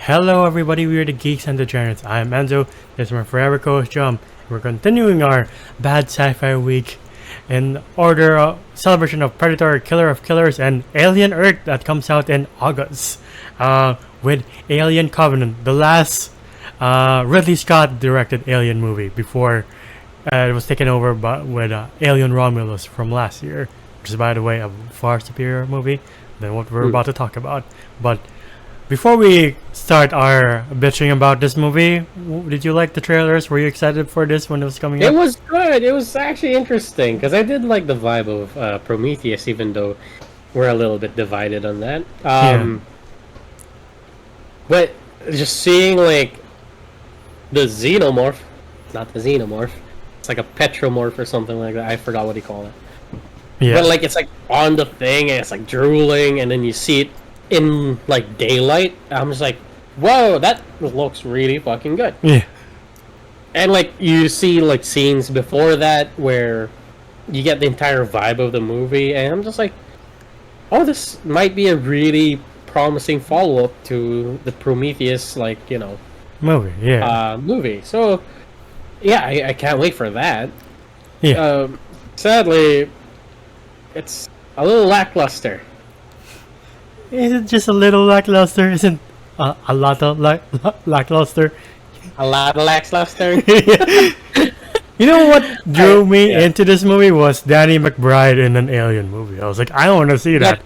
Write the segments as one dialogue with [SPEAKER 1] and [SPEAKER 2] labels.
[SPEAKER 1] Hello everybody, we are the Geeks and Degenerates. I am Enzo, this is my forever co-host Jump. We're continuing our bad sci-fi week in order of celebration of Predator, Killer of Killers, and Alien Earth that comes out in August. With Alien Covenant, the last Ridley Scott directed Alien movie before it was taken over with Alien Romulus from last year, which is by the way a far superior movie than what we're about to talk about. But before we start our bitching about this movie, did you like the trailers? Were you excited for this when it was coming out?
[SPEAKER 2] It was good. It was actually interesting because I did like the vibe of Prometheus, even though we're a little bit divided on that. But just seeing like the xenomorph, not the xenomorph, it's like a petromorph or something like that. I forgot what he called it.
[SPEAKER 1] Yeah.
[SPEAKER 2] But like it's like on the thing and it's like drooling, and then you see it in like daylight. I'm just like, whoa, that looks really fucking good.
[SPEAKER 1] Yeah.
[SPEAKER 2] And like you see like scenes before that where you get the entire vibe of the movie, and I'm just like, oh, this might be a really promising follow-up to the Prometheus, like, you know,
[SPEAKER 1] movie. Yeah.
[SPEAKER 2] movie. So yeah, I can't wait for that.
[SPEAKER 1] Yeah.
[SPEAKER 2] Sadly, it's a little lackluster.
[SPEAKER 1] Is it just a little lackluster? Isn't a lot of lackluster?
[SPEAKER 2] A lot of lackluster.
[SPEAKER 1] You know what drew me into this movie was Danny McBride in an Alien movie. I was like, I want to see that.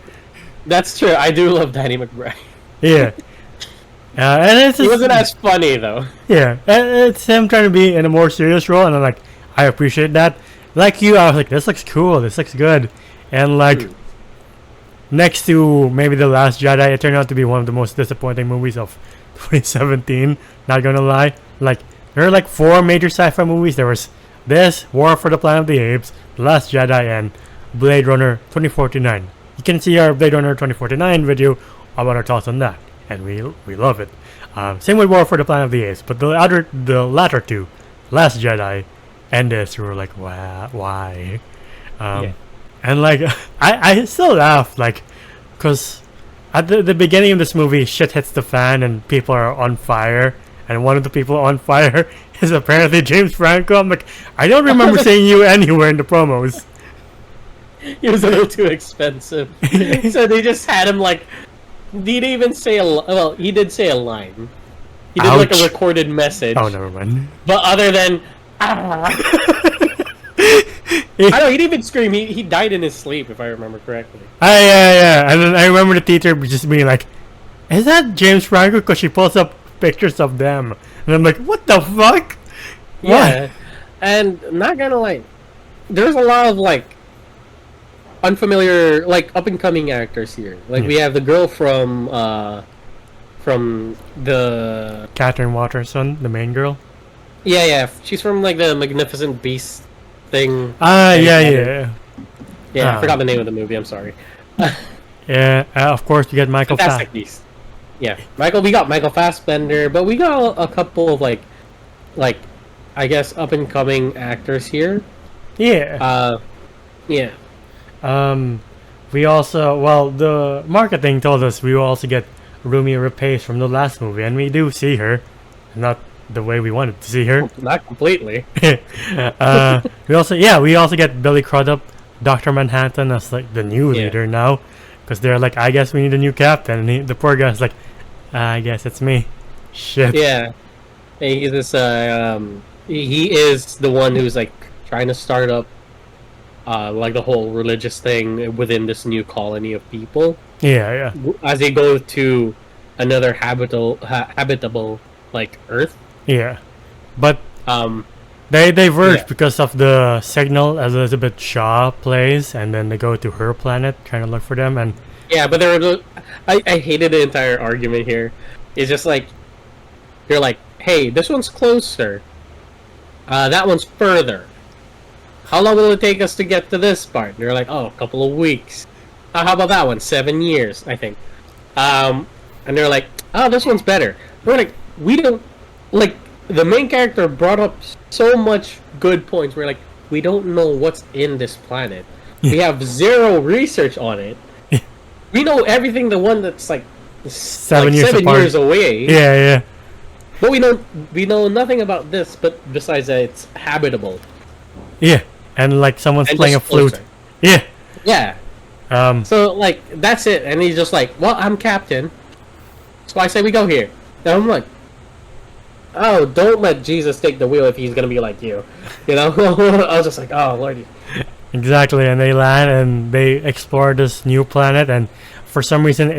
[SPEAKER 2] That's true. I do love Danny McBride.
[SPEAKER 1] Yeah. And
[SPEAKER 2] He wasn't as funny though.
[SPEAKER 1] Yeah, it's him trying to be in a more serious role, and I'm like, I appreciate that. Like you, I was like, this looks cool, this looks good, and like. Next to maybe The Last Jedi, it turned out to be one of the most disappointing movies of 2017. Not gonna lie. Like, there are like 4 major sci-fi movies. There was this, War for the Planet of the Apes, The Last Jedi, and Blade Runner 2049. You can see our Blade Runner 2049 video about our thoughts on that, and we love it. Same with War for the Planet of the Apes, but the latter two, Last Jedi, and this, we were like, why? And like, I still laugh, like, because at the beginning of this movie, shit hits the fan and people are on fire. And one of the people on fire is apparently James Franco. I'm like, I don't remember seeing you anywhere in the promos.
[SPEAKER 2] He was a little too expensive. So they just had him like, he didn't even say well, he did say a line. He did like a recorded message.
[SPEAKER 1] Oh, never mind.
[SPEAKER 2] But other than, I don't know, he didn't even scream. He died in his sleep, if I remember correctly.
[SPEAKER 1] Yeah. And then I remember the teacher just being like, is that James Franco? Because she pulls up pictures of them. And I'm like, what the fuck?
[SPEAKER 2] Yeah. What? And not gonna lie, there's a lot of like unfamiliar, like up-and-coming actors here. Like we have the girl from the...
[SPEAKER 1] Catherine Waterston, the main girl.
[SPEAKER 2] Yeah. She's from like the Magnificent Beast thing.
[SPEAKER 1] Yeah.
[SPEAKER 2] I forgot the name of the movie. I'm sorry.
[SPEAKER 1] Yeah, of course you get Michael
[SPEAKER 2] Fantastic Beast. Yeah, we got Michael Fassbender, but we got a couple of like I guess up and coming actors here.
[SPEAKER 1] Yeah.
[SPEAKER 2] Yeah.
[SPEAKER 1] We also, the marketing told us we will also get Rumi Rapace from the last movie, and we do see her, not the way we wanted to see her.
[SPEAKER 2] Not completely.
[SPEAKER 1] we also get Billy Crudup, Dr. Manhattan as like the new leader now, because they're like, I guess we need a new captain, and the poor guy's like, I guess it's me. Shit.
[SPEAKER 2] Yeah. He's this he is the one who's like trying to start up like the whole religious thing within this new colony of people.
[SPEAKER 1] Yeah.
[SPEAKER 2] As they go to another habitable like Earth.
[SPEAKER 1] Yeah, but they diverge because of the signal Elizabeth Shaw plays, and then they go to her planet trying to look for them. And
[SPEAKER 2] but I hated the entire argument here. It's just like you're like, hey, this one's closer, that one's further. How long will it take us to get to this part? And they're like, oh, a couple of weeks. How about that one? 7 years, I think. And they're like, oh, this one's better. We're like, we don't. Like, the main character brought up so much good points. We're like, we don't know what's in this planet. We have zero research on it. We know everything the one that's like
[SPEAKER 1] 7
[SPEAKER 2] like
[SPEAKER 1] years
[SPEAKER 2] 7
[SPEAKER 1] apart.
[SPEAKER 2] years away.
[SPEAKER 1] Yeah, yeah,
[SPEAKER 2] But we know nothing about this, but besides that, it's habitable
[SPEAKER 1] yeah. And like someone's
[SPEAKER 2] and
[SPEAKER 1] playing a
[SPEAKER 2] just
[SPEAKER 1] flute.
[SPEAKER 2] closer.
[SPEAKER 1] Yeah.
[SPEAKER 2] Yeah.
[SPEAKER 1] So
[SPEAKER 2] like that's it, and he's just like, "Well, I'm captain, so I say we go here." And I'm like, "Oh, don't let Jesus take the wheel if he's gonna be like you," you know. I was just like, "Oh, Lordy."
[SPEAKER 1] exactly, and they land and they explore this new planet, and for some reason,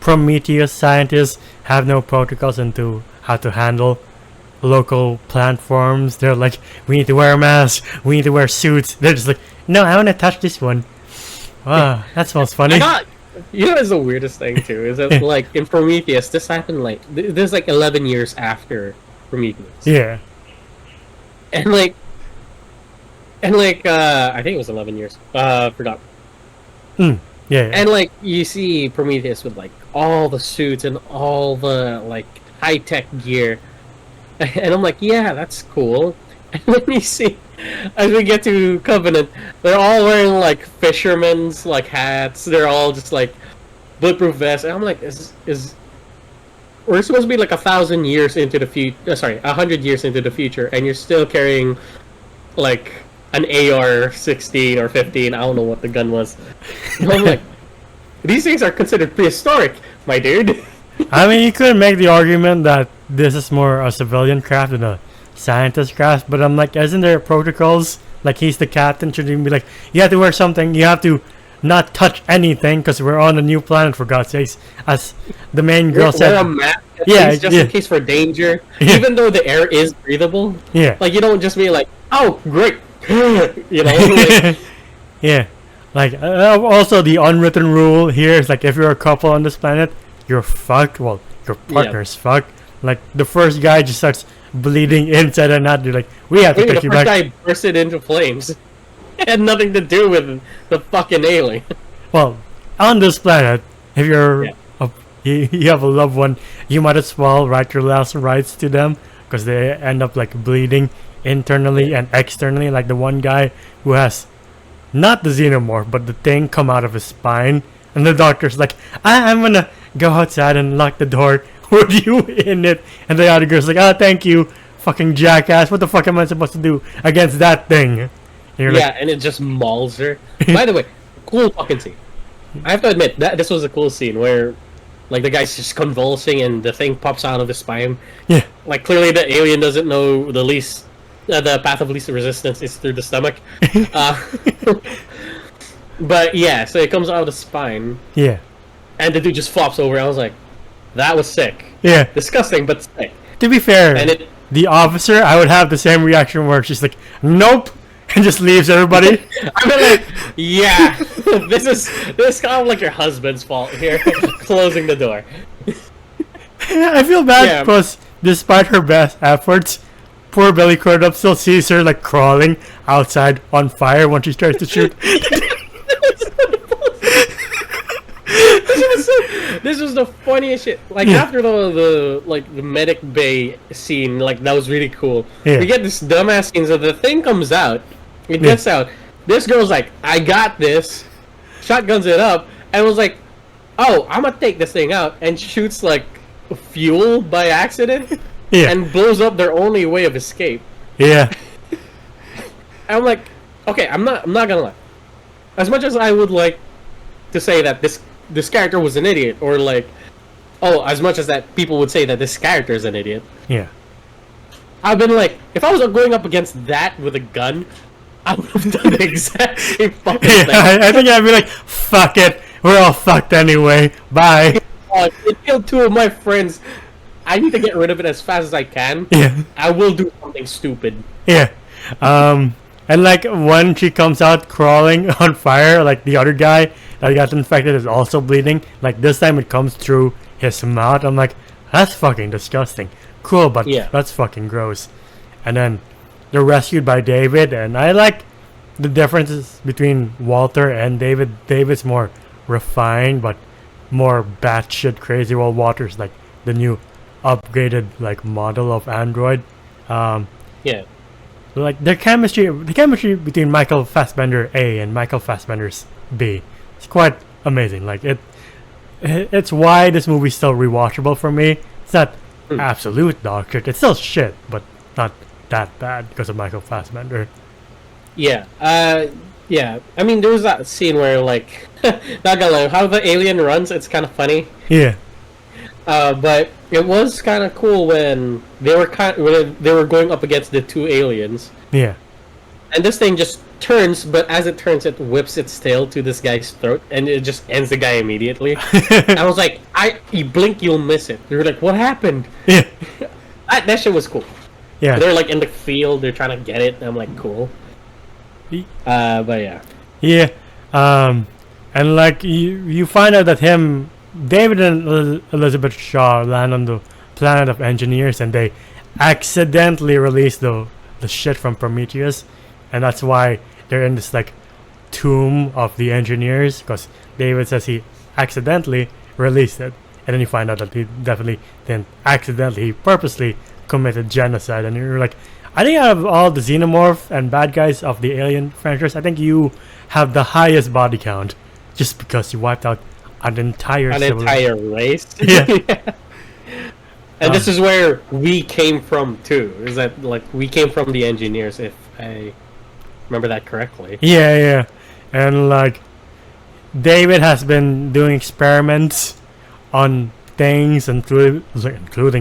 [SPEAKER 1] Prometheus scientists have no protocols into how to handle local plant forms. They're like, we need to wear a mask, we need to wear suits. They're just like, no, I want to touch this one. Wow, that smells funny.
[SPEAKER 2] You know, it's the weirdest thing too is that like in Prometheus, this happened like this is like 11 years after Prometheus.
[SPEAKER 1] Yeah.
[SPEAKER 2] And like, I think it was 11 years. Forgot.
[SPEAKER 1] Yeah, yeah.
[SPEAKER 2] And like you see Prometheus with like all the suits and all the like high tech gear, and I'm like, yeah, that's cool. And then you see, as we get to Covenant, they're all wearing like fishermen's like hats. They're all just like bulletproof vests, and I'm like, is we're supposed to be like 1,000 years into the future? Sorry, 100 years into the future, and you're still carrying like an AR-16 or 15. I don't know what the gun was. And I'm like, these things are considered prehistoric, my dude.
[SPEAKER 1] I mean, you could make the argument that this is more a civilian craft than a scientist craft, but I'm like, isn't there protocols? Like, he's the captain, should he be like, you have to wear something, you have to not touch anything, because we're on a new planet, for God's sakes. As the main girl said.
[SPEAKER 2] Wear a mask, just
[SPEAKER 1] yeah.
[SPEAKER 2] in case for danger.
[SPEAKER 1] Yeah.
[SPEAKER 2] Even though the air is breathable.
[SPEAKER 1] Yeah.
[SPEAKER 2] Like, you don't just be like, oh, great. You know? Like,
[SPEAKER 1] yeah. Like, also the unwritten rule here is like, if you're a couple on this planet, you're fucked. Well, your partner's fucked. Like, the first guy just starts bleeding inside and out. You're like, we have to take
[SPEAKER 2] the
[SPEAKER 1] you
[SPEAKER 2] first
[SPEAKER 1] back.
[SPEAKER 2] guy bursted into flames. It had nothing to do with the fucking alien.
[SPEAKER 1] Well, on this planet, if you're you have a loved one, you might as well write your last rites to them, because they end up like bleeding internally and externally. Like the one guy who has not the xenomorph but the thing come out of his spine, and the doctor's like, I'm gonna go outside and lock the door with you in it, and the other girl's like, oh, thank you, fucking jackass, what the fuck am I supposed to do against that thing? And you're like,
[SPEAKER 2] and it just mauls her. By the way, cool fucking scene. I have to admit that this was a cool scene where like the guy's just convulsing and the thing pops out of his spine.
[SPEAKER 1] Yeah.
[SPEAKER 2] Like clearly the alien doesn't know the path of least resistance is through the stomach. But yeah, so it comes out of the spine.
[SPEAKER 1] Yeah.
[SPEAKER 2] And the dude just flops over. I was like, that was sick.
[SPEAKER 1] Yeah.
[SPEAKER 2] Disgusting, but sick.
[SPEAKER 1] To be fair,
[SPEAKER 2] And
[SPEAKER 1] the officer, I would have the same reaction where she's like, nope, and just leaves everybody.
[SPEAKER 2] I've been like, yeah, this is kind of like your husband's fault here, closing the door.
[SPEAKER 1] I feel bad because despite her best efforts, poor Billy Crudup still sees her like crawling outside on fire when she starts to shoot.
[SPEAKER 2] This was the funniest shit. Like after the medic bay scene, like that was really cool.
[SPEAKER 1] Yeah.
[SPEAKER 2] We get this dumbass scene, so the thing comes out, it gets out. This girl's like, I got this, shotguns it up, and was like, oh, I'm gonna take this thing out, and shoots like fuel by accident, and blows up their only way of escape.
[SPEAKER 1] Yeah.
[SPEAKER 2] I'm like, okay, I'm not gonna lie. As much as I would like to say that this character was an idiot, or like, oh, as much as that people would say that this character is an idiot.
[SPEAKER 1] Yeah.
[SPEAKER 2] I've been like, if I was going up against that with a gun, I would have done the exact same fucking thing.
[SPEAKER 1] I think I'd be like, fuck it, we're all fucked anyway. Bye.
[SPEAKER 2] It killed two of my friends. I need to get rid of it as fast as I can.
[SPEAKER 1] Yeah.
[SPEAKER 2] I will do something stupid.
[SPEAKER 1] Yeah. And like when she comes out crawling on fire, like the other guy that got infected is also bleeding. Like this time it comes through his mouth. I'm like, that's fucking disgusting. Cool, but that's fucking gross. And then they're rescued by David, and I like the differences between Walter and David. David's more refined, but more batshit crazy, while Walter's like the new upgraded like model of android. Like the chemistry between Michael Fassbender A and Michael Fassbender's B, it's quite amazing. Like it's why this movie's still rewatchable for me. It's not
[SPEAKER 2] Hmm.
[SPEAKER 1] absolute dog shit. It's still shit, but not that bad because of Michael Fassbender.
[SPEAKER 2] Yeah. Yeah. I mean, there was that scene where, like, not gonna lie, how the alien runs, it's kind of funny.
[SPEAKER 1] Yeah.
[SPEAKER 2] But it was kind of cool when when they were going up against the two aliens,
[SPEAKER 1] Yeah.
[SPEAKER 2] and this thing just turns. But as it turns, it whips its tail to this guy's throat, and it just ends the guy immediately. I was like, you blink, you'll miss it. They were like, what happened?
[SPEAKER 1] Yeah.
[SPEAKER 2] That shit was cool.
[SPEAKER 1] Yeah.
[SPEAKER 2] They're like in the field, they're trying to get it, and I'm like, cool. But yeah.
[SPEAKER 1] Yeah. And like you find out that David and Elizabeth Shaw land on the planet of engineers, and they accidentally release the shit from Prometheus, and that's why they're in this like tomb of the engineers, because David says he accidentally released it, and then you find out that he definitely didn't accidentally, he purposely committed genocide. And you're like, I think out of all the xenomorph and bad guys of the Alien franchise, I think you have the highest body count, just because you wiped out an entire
[SPEAKER 2] race.
[SPEAKER 1] Yeah.
[SPEAKER 2] And this is where we came from too. Is that like we came from the engineers, if I remember that correctly?
[SPEAKER 1] Yeah. And like David has been doing experiments on things, including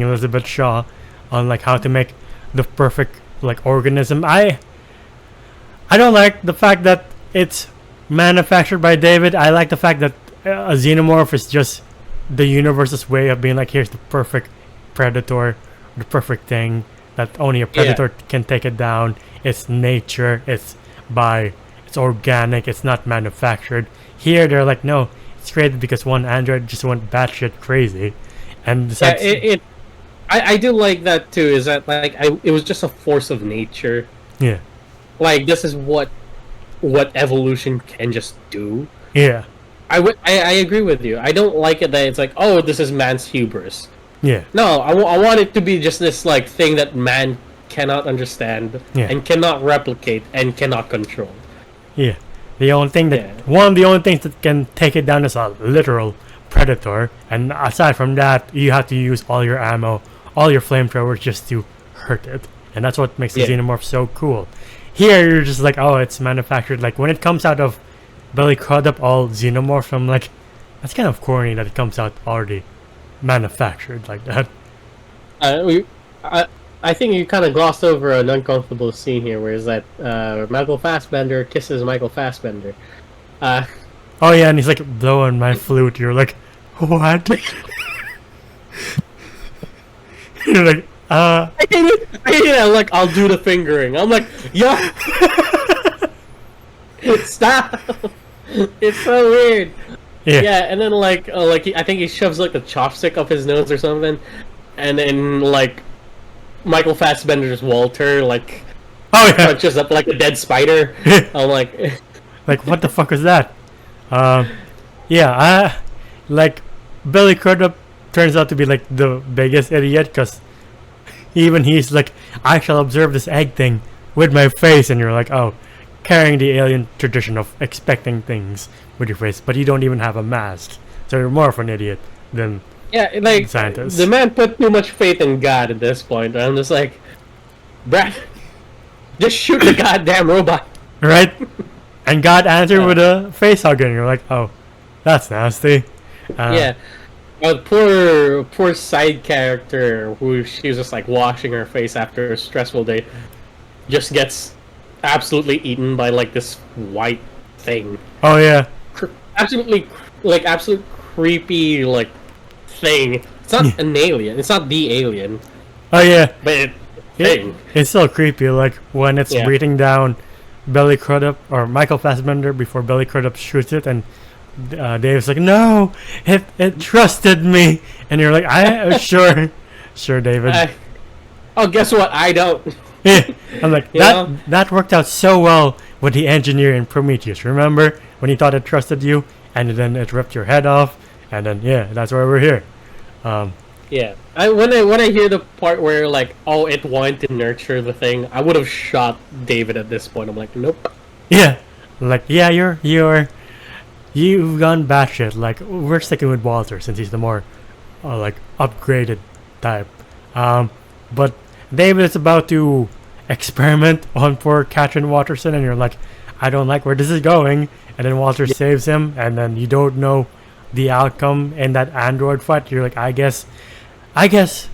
[SPEAKER 1] Elizabeth Shaw, on like how to make the perfect like organism. I don't like the fact that it's manufactured by David. I like the fact that a xenomorph is just the universe's way of being like, here's the perfect predator, the perfect thing that only a predator can take it down. It's nature. It's organic. It's not manufactured. Here they're like, no, it's created because one android just went batshit crazy, and decides,
[SPEAKER 2] I do like that too. Is that like it was just a force of nature.
[SPEAKER 1] Yeah.
[SPEAKER 2] Like this is what evolution can just do.
[SPEAKER 1] Yeah.
[SPEAKER 2] I agree with you. I don't like it that it's like, oh, this is man's hubris.
[SPEAKER 1] Yeah.
[SPEAKER 2] No, I want it to be just this like thing that man cannot understand and cannot replicate and cannot control.
[SPEAKER 1] Yeah. The only thing that one of the only things that can take it down is a literal predator, and aside from that, you have to use all your ammo, all your flamethrowers just to hurt it, and that's what makes the xenomorph so cool. Here, you're just like, oh, it's manufactured. Like when it comes out of Billy Crudup, all xenomorphs, I'm like, that's kind of corny that it comes out already manufactured like that.
[SPEAKER 2] I think you kind of glossed over an uncomfortable scene here, where is that Michael Fassbender kisses Michael Fassbender.
[SPEAKER 1] Oh yeah, and he's like blowing my flute. You're like, what? You're like,
[SPEAKER 2] I hate it. Like, I'll do the fingering. I'm like, yeah. Stop. It's so weird. Yeah, and then like I think he shoves like the chopstick up his nose or something, and then like Michael Fassbender's Walter like punches up like a dead spider. I'm like,
[SPEAKER 1] what the fuck is that? Like Billy Crudup turns out to be like the biggest idiot, because even he's like, I shall observe this egg thing with my face, and you're like, oh, carrying the alien tradition of expecting things with your face, but you don't even have a mask, so you're more of an idiot than
[SPEAKER 2] like
[SPEAKER 1] scientist.
[SPEAKER 2] The man put too much faith in God at this point. I'm just like, bruh, just shoot the goddamn robot,
[SPEAKER 1] right? And God answered with a face hugger, and you're like, oh, that's nasty.
[SPEAKER 2] Poor side character who she's just like washing her face after a stressful day, just gets absolutely eaten by like this white thing.
[SPEAKER 1] Oh yeah.
[SPEAKER 2] Absolute creepy like thing. It's not an alien. It's not the alien.
[SPEAKER 1] Oh yeah.
[SPEAKER 2] But
[SPEAKER 1] it's still creepy. Like when it's breathing down Billy Crudup or Michael Fassbender before Billy Crudup shoots it, and Dave's like, no, it trusted me, and you're like, sure, David.
[SPEAKER 2] Guess what? I don't.
[SPEAKER 1] Yeah. I'm like, that worked out so well with the engineer in Prometheus. Remember when he thought it trusted you, and then it ripped your head off, and then that's why we're here.
[SPEAKER 2] When I hear the part where like, oh, it wanted to nurture the thing, I would have shot David at this point. I'm like, nope.
[SPEAKER 1] Yeah, like you're you've gone batshit. Like we're sticking with Walter since he's the more like upgraded type. But David is about to experiment on poor Katrin Waterston, and you're like, I don't like where this is going. And then Walter saves him, and then you don't know the outcome in that android fight. You're like, I guess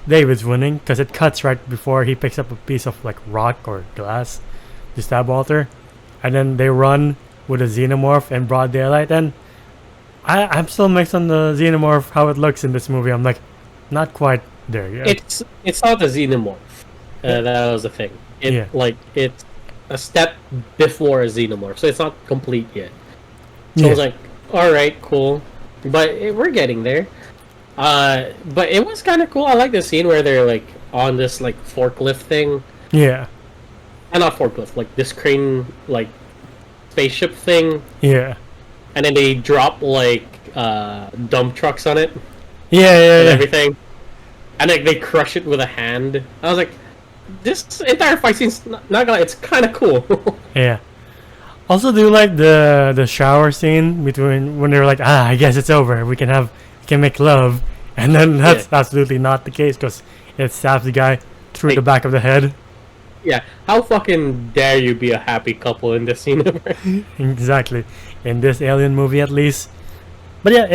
[SPEAKER 1] David's winning because it cuts right before he picks up a piece of like rock or glass to stab Walter, and then they run with a xenomorph in broad daylight. And I'm still mixed on the xenomorph, how it looks in this movie. I'm like, not quite there yet.
[SPEAKER 2] It's not the xenomorph. That was the thing. It's a step before a xenomorph, so it's not complete yet. So I was like, all right, cool, but we're getting there. But it was kind of cool. I like the scene where they're like on this like forklift thing.
[SPEAKER 1] Yeah.
[SPEAKER 2] And not forklift, like this crane, like spaceship thing.
[SPEAKER 1] Yeah.
[SPEAKER 2] And then they drop like dump trucks on it.
[SPEAKER 1] Yeah.
[SPEAKER 2] Everything. And like they crush it with a hand. I was like, this entire fight scene's not gonna. It's kind of cool.
[SPEAKER 1] Yeah. Also, do you like the shower scene between when they're like, I guess it's over. We can make love, and then that's absolutely not the case because it stabs the guy through the back of the head.
[SPEAKER 2] Yeah, how fucking dare you be a happy couple in this scene?
[SPEAKER 1] Exactly, in this Alien movie at least. But yeah,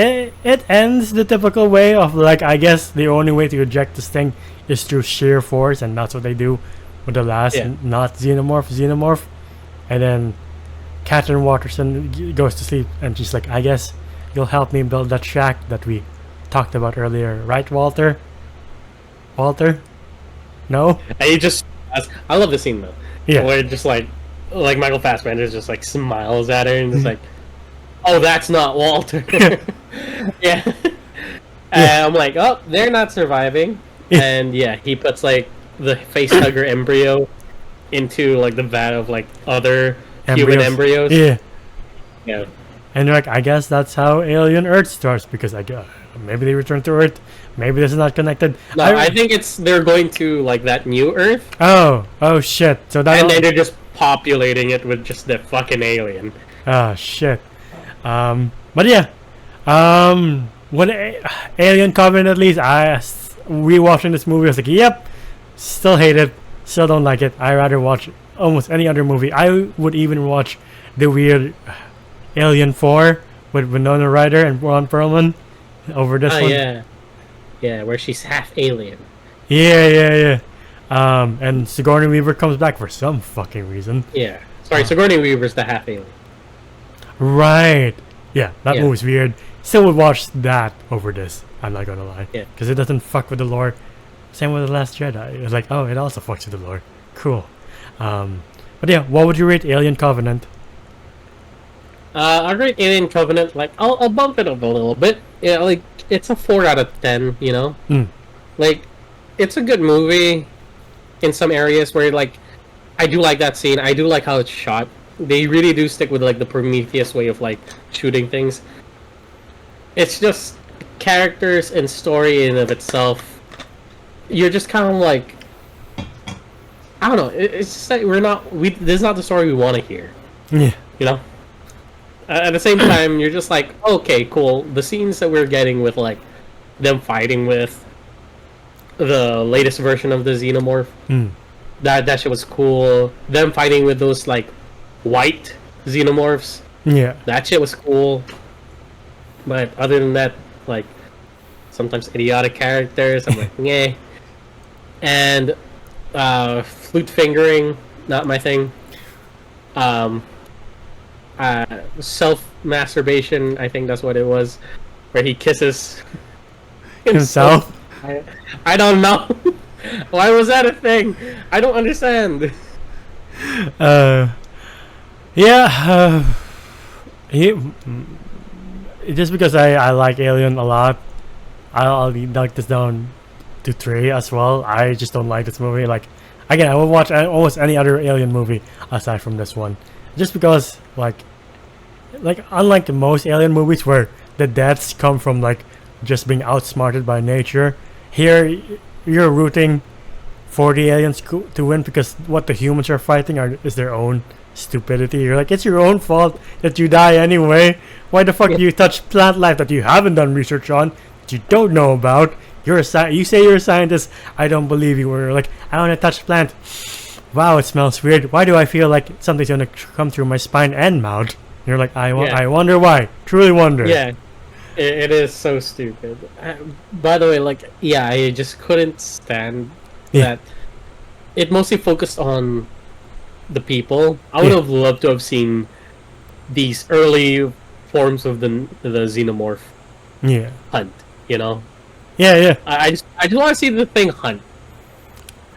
[SPEAKER 1] it ends the typical way of like, I guess the only way to eject this thing is through sheer force, and that's what they do with the last not xenomorph, and then Katrin Waterston goes to sleep, and she's like, I guess you'll help me build that shack that we talked about earlier, right, Walter? No?
[SPEAKER 2] And he just, I love the scene though.
[SPEAKER 1] Yeah.
[SPEAKER 2] Where just like Michael Fassbender just like smiles at her and just like, oh, that's not Walter. Yeah. And I'm like, oh, they're not surviving. And yeah, he puts like the face hugger embryo into like the vat of like other human embryos. Yeah.
[SPEAKER 1] And they're like, I guess that's how Alien Earth starts, because maybe they return to Earth. Maybe this is not connected.
[SPEAKER 2] No, I think they're going to like that new Earth.
[SPEAKER 1] Oh shit. So that
[SPEAKER 2] and then they're just populating it with just the fucking alien.
[SPEAKER 1] Oh shit. But yeah. When Alien Covenant, at least I rewatching this movie, I was like, yep, still hate it, still don't like it. I rather watch almost any other movie. I would even watch the weird Alien 4 with Winona Ryder and Ron Perlman over this one.
[SPEAKER 2] Yeah, where she's half alien.
[SPEAKER 1] Yeah. And Sigourney Weaver comes back for some fucking reason.
[SPEAKER 2] Yeah. Sorry, Sigourney Weaver's the half alien.
[SPEAKER 1] Right. Yeah, that movie's weird. Still would watch that over this. I'm not gonna lie.
[SPEAKER 2] Yeah.
[SPEAKER 1] Because it doesn't fuck with the lore. Same with The Last Jedi. It's like, oh, it also fucks with the lore. Cool. But yeah, what would you rate Alien Covenant?
[SPEAKER 2] I rate Alien Covenant, like, I'll bump it up a little bit. Yeah, like, it's a 4 out of 10, you know? Like, it's a good movie in some areas where, like, I do like that scene. I do like how it's shot. They really do stick with, like, the Prometheus way of, like, shooting things. It's just characters and story in of itself. You're just kind of like, I don't know. It's just like this is not the story we want to hear.
[SPEAKER 1] Yeah.
[SPEAKER 2] You know? At the same time, you're just like, okay, cool. The scenes that we're getting with, like, them fighting with the latest version of the Xenomorph, that shit was cool. Them fighting with those, like, white Xenomorphs, that shit was cool. But other than that, like, sometimes idiotic characters, I'm like, yeah. And flute fingering, not my thing. Self-masturbation, I think that's what it was, where he kisses
[SPEAKER 1] himself.
[SPEAKER 2] I don't know. Why was that a thing? I don't understand.
[SPEAKER 1] Just because I like Alien a lot, I'll knock this down to 3 as well. I just don't like this movie. Like, again, I will watch almost any other Alien movie aside from this one, just because like unlike most Alien movies where the deaths come from like just being outsmarted by nature, here you're rooting for the aliens to win because what the humans are fighting is their own stupidity. You're like, it's your own fault that you die anyway. Why the fuck do you touch plant life that you haven't done research on, that you don't know about? You say you're a scientist. I don't believe you. You're like, I want to touch plant. Wow, it smells weird. Why do I feel like something's gonna come through my spine and mouth? You're like, I wonder why. Truly wonder.
[SPEAKER 2] Yeah, it is so stupid. By the way, like, yeah, I just couldn't stand that. It mostly focused on the people. I would have loved to have seen these early forms of the xenomorph hunt. You know?
[SPEAKER 1] Yeah.
[SPEAKER 2] I just want to see the thing hunt.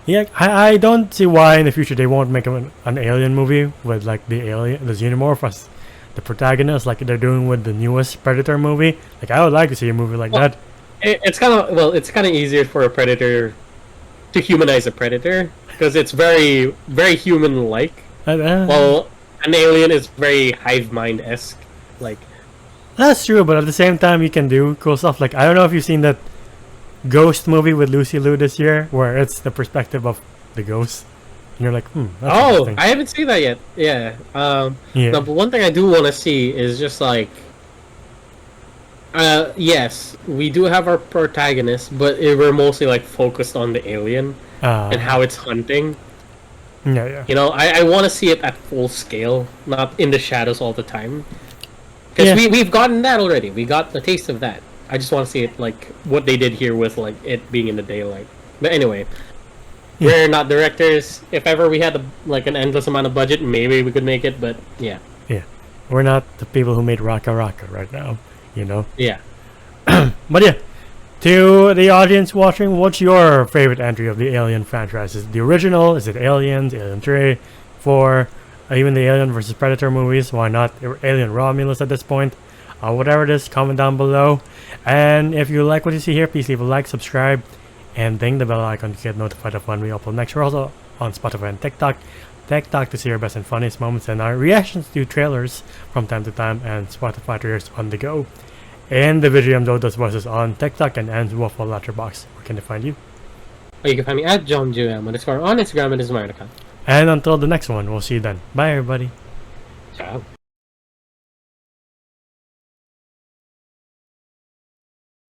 [SPEAKER 1] Yeah, I don't see why in the future they won't make an alien movie with like the xenomorph as the protagonist, like they're doing with the newest Predator movie. Like I would like to see a movie like that.
[SPEAKER 2] It's kind of easier for a predator to humanize a predator because it's very very human like. Well, an alien is very hive mind esque. Like
[SPEAKER 1] that's true, but at the same time you can do cool stuff. Like I don't know if you've seen that Ghost movie with Lucy Liu this year, where it's the perspective of the ghost, and you're like, that's
[SPEAKER 2] I haven't seen that yet. Yeah.
[SPEAKER 1] Yeah.
[SPEAKER 2] No, but one thing I do want to see is just like, yes, we do have our protagonist, but we're mostly like focused on the alien and how it's hunting.
[SPEAKER 1] Yeah.
[SPEAKER 2] You know, I want to see it at full scale, not in the shadows all the time. Because we've gotten that already. We got the taste of that. I just want to see it like what they did here with like it being in the daylight. But anyway, we're not directors. If ever we had like an endless amount of budget, maybe we could make it. But yeah,
[SPEAKER 1] we're not the people who made Raka Raka right now. You know.
[SPEAKER 2] Yeah.
[SPEAKER 1] But yeah, to the audience watching, what's your favorite entry of the Alien franchise? Is it the original? Is it Aliens, Alien 3, 4, even the Alien vs Predator movies? Why not Alien Romulus at this point? Whatever it is, comment down below. And if you like what you see here, please leave a like, subscribe, and ding the bell icon to get notified of when we upload next. We're also on Spotify and TikTok. TikTok to see our best and funniest moments and our reactions to trailers from time to time, and Spotify trailers on the go. And the video does voices on TikTok and Waffle Letterbox. Where can they find you?
[SPEAKER 2] You can find me at JohnJM on Instagram and his my account.
[SPEAKER 1] And until the next one, we'll see you then. Bye everybody.
[SPEAKER 2] Ciao.